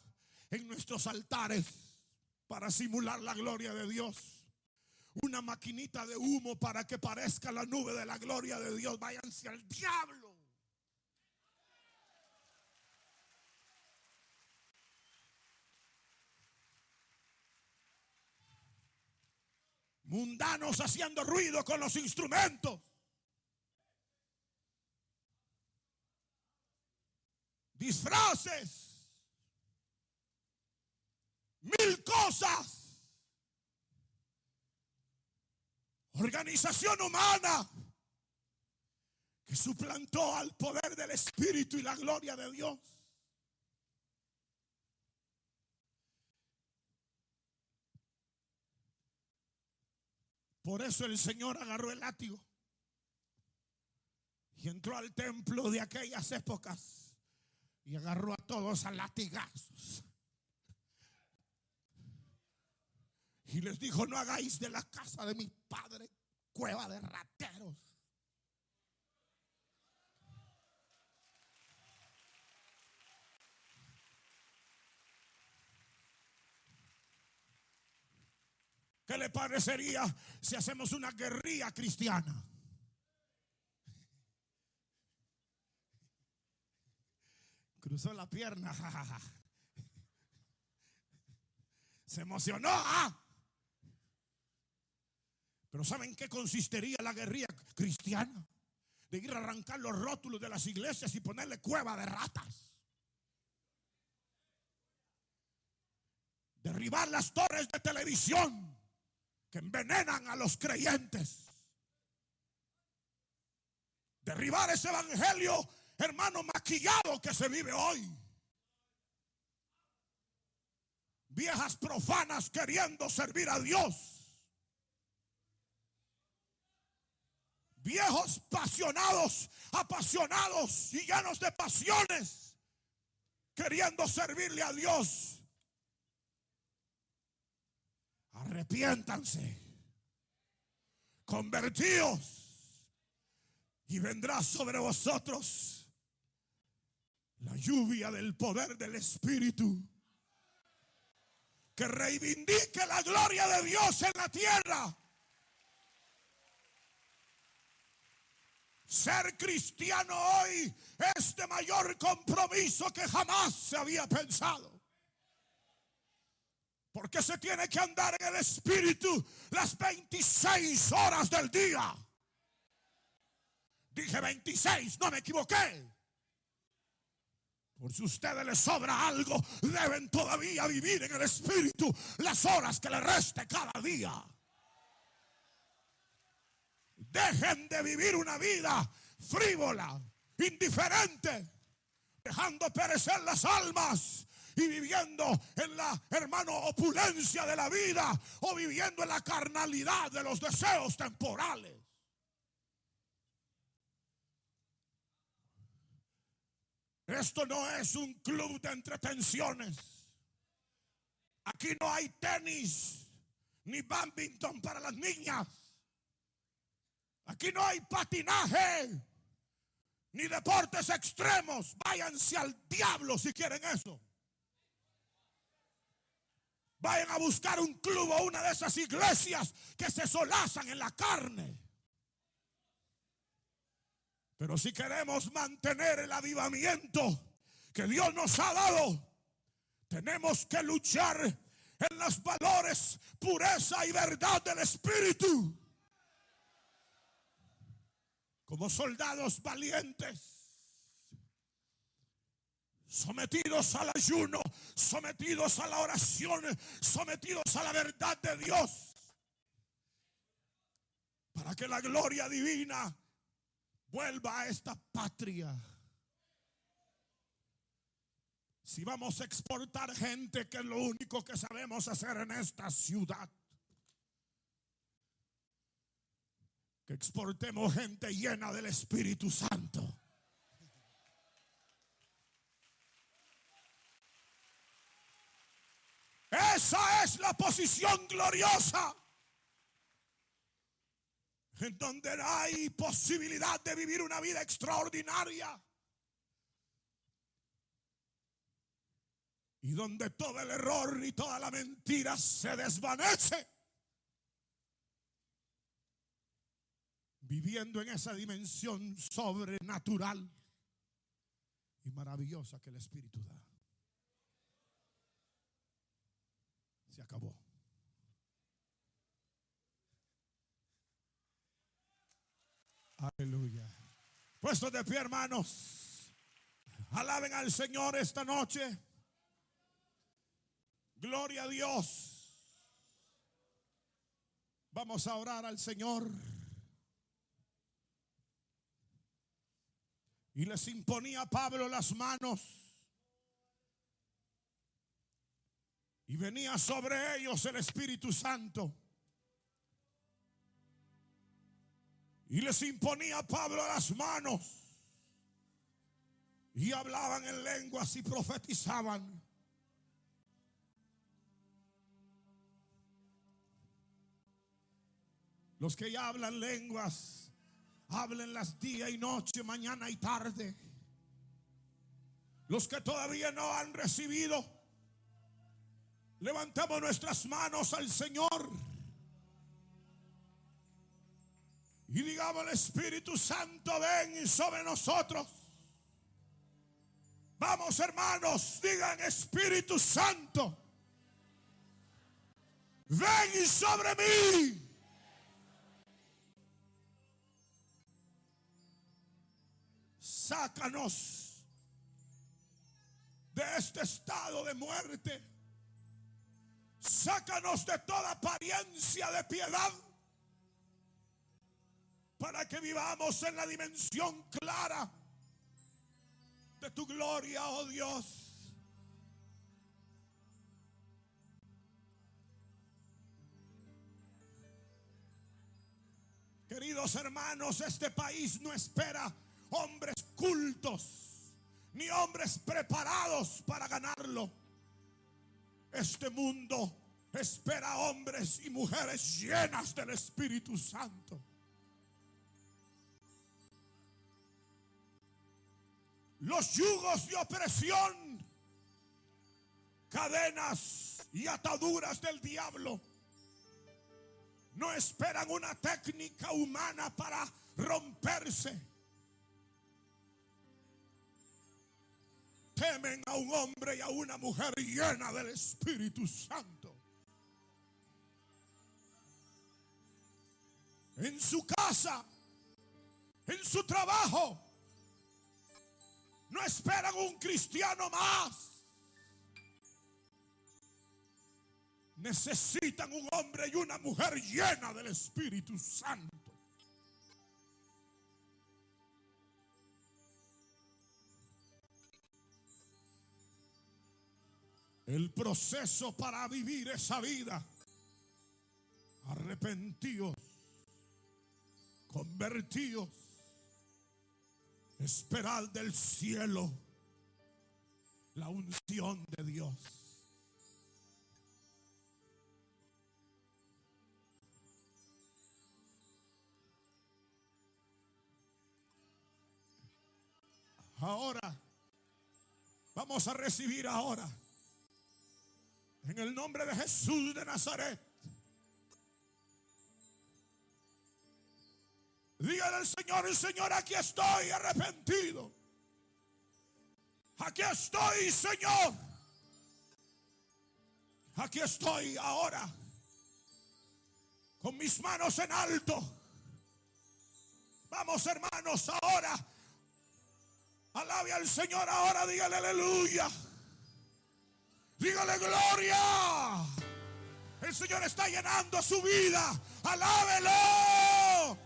en nuestros altares para simular la gloria de Dios. Una maquinita de humo para que parezca la nube de la gloria de Dios. Váyanse al diablo. Mundanos haciendo ruido con los instrumentos. Disfraces. Mil cosas. Organización humana que suplantó al poder del Espíritu y la gloria de Dios. Por eso el Señor agarró el látigo y entró al templo de aquellas épocas y agarró a todos a latigazos. Y les dijo: no hagáis de la casa de mi padre cueva de rateros. ¿Qué le parecería si hacemos una guerrilla cristiana? Cruzó la pierna. Se emocionó. Pero ¿saben qué consistiría la guerrilla cristiana? De ir a arrancar los rótulos de las iglesias y ponerle cueva de ratas. Derribar las torres de televisión que envenenan a los creyentes. Derribar ese evangelio, hermano, maquillado que se vive hoy. Viejas profanas queriendo servir a Dios. Viejos apasionados y llenos de pasiones, queriendo servirle a Dios. Arrepiéntanse, convertíos, y vendrá sobre vosotros la lluvia del poder del Espíritu, que reivindique la gloria de Dios en la tierra. Ser cristiano hoy es de mayor compromiso que jamás se había pensado. Porque se tiene que andar en el Espíritu las 26 horas del día. Dije 26, no me equivoqué. Por si a ustedes les sobra algo, deben todavía vivir en el Espíritu las horas que les reste cada día. Dejen de vivir una vida frívola, indiferente, dejando perecer las almas y viviendo en la, hermano, opulencia de la vida, o viviendo en la carnalidad de los deseos temporales. Esto no es un club de entretenciones. Aquí no hay tenis ni badminton para las niñas. Aquí no hay patinaje ni deportes extremos. Váyanse al diablo si quieren eso. Vayan a buscar un club o una de esas iglesias que se solazan en la carne. Pero si queremos mantener el avivamiento que Dios nos ha dado, tenemos que luchar en los valores, pureza y verdad del Espíritu. Como soldados valientes, sometidos al ayuno, sometidos a la oración, sometidos a la verdad de Dios, para que la gloria divina vuelva a esta patria. Si vamos a exportar gente, que es lo único que sabemos hacer en esta ciudad, que exportemos gente llena del Espíritu Santo. Esa es la posición gloriosa, en donde hay posibilidad de vivir una vida extraordinaria. y donde todo el error y toda la mentira se desvanece, viviendo en esa dimensión sobrenatural y maravillosa que el Espíritu da. Se acabó. Aleluya. Puestos de pie, hermanos, alaben al Señor esta noche. Gloria a Dios. Vamos a orar al Señor. Y les imponía a Pablo las manos, y venía sobre ellos el Espíritu Santo. Y les imponía a Pablo las manos, y hablaban en lenguas y profetizaban. Los que ya hablan lenguas, háblenlas día y noche, mañana y tarde. Los que todavía no han recibido, levantamos nuestras manos al Señor y digamos al Espíritu Santo, ven sobre nosotros. Vamos, hermanos, digan: Espíritu Santo, ven sobre mí. Sácanos de este estado de muerte. Sácanos de toda apariencia de piedad, para que vivamos en la dimensión clara de tu gloria, oh Dios. Queridos hermanos, este país no espera hombres cultos ni hombres preparados para ganarlo. Este mundo espera hombres y mujeres llenas del Espíritu Santo. Los yugos de opresión, cadenas y ataduras del diablo no esperan una técnica humana para romperse. Temen a un hombre y a una mujer llena del Espíritu Santo. En su casa, en su trabajo, no esperan un cristiano más. Necesitan un hombre y una mujer llena del Espíritu Santo. El proceso para vivir esa vida: arrepentíos, convertíos, esperad del cielo la unción de Dios. Ahora vamos a recibir ahora, en el nombre de Jesús de Nazaret. Dígale al Señor: Señor, aquí estoy arrepentido. Aquí estoy, Señor. Aquí estoy ahora, con mis manos en alto. Vamos, hermanos, ahora. Alabe al Señor ahora, dígale aleluya. Dígale gloria. El Señor está llenando su vida. Alábelo.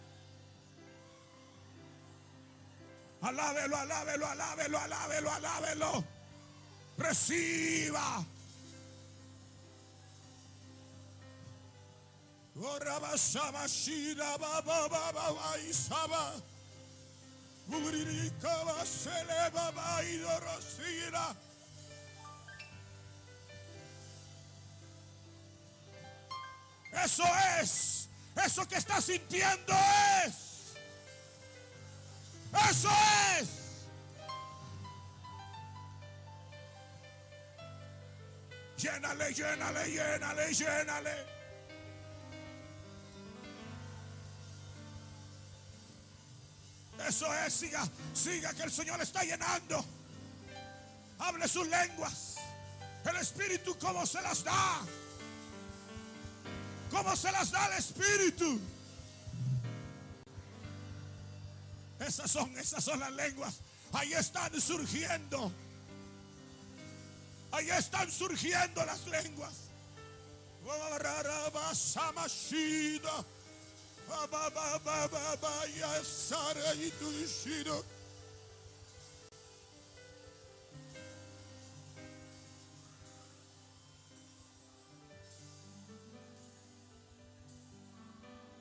Alábelo, alábelo, alábelo, alábelo, alábelo. Reciba. Eso es. Eso que está sintiendo es. Eso es. Llénale, llénale, llénale, llénale. Eso es, siga, siga que el Señor está llenando. Hable sus lenguas. El Espíritu, ¿cómo se las da? ¿Cómo se las da el Espíritu? Esas son las lenguas. Ahí están surgiendo. Ahí están surgiendo las lenguas.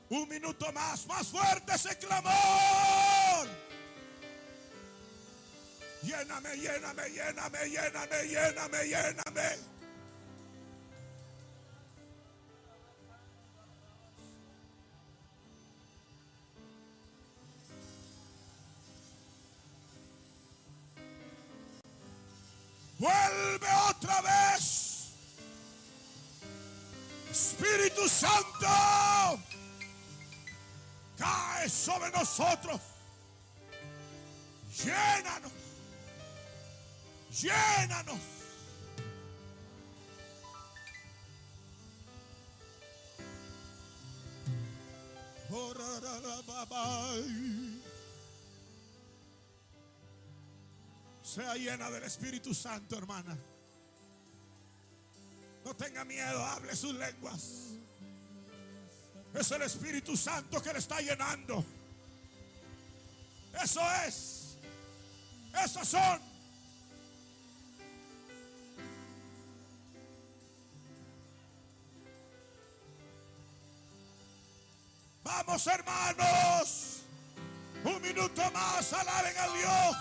Un minuto más fuerte ese clamor. Lléname, lléname, lléname, lléname, lléname, lléname. Vuelve otra vez. Espíritu Santo, cae sobre nosotros. Llénanos. Llénanos. Sea llena del Espíritu Santo, hermana. No tenga miedo, hable sus lenguas. Es el Espíritu Santo que le está llenando. Eso es. Esas son. Vamos, hermanos. Un minuto más, alaben a Dios.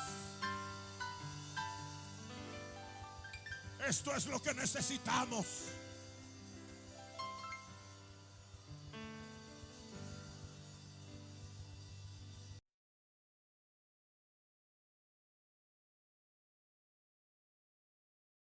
Esto es lo que necesitamos.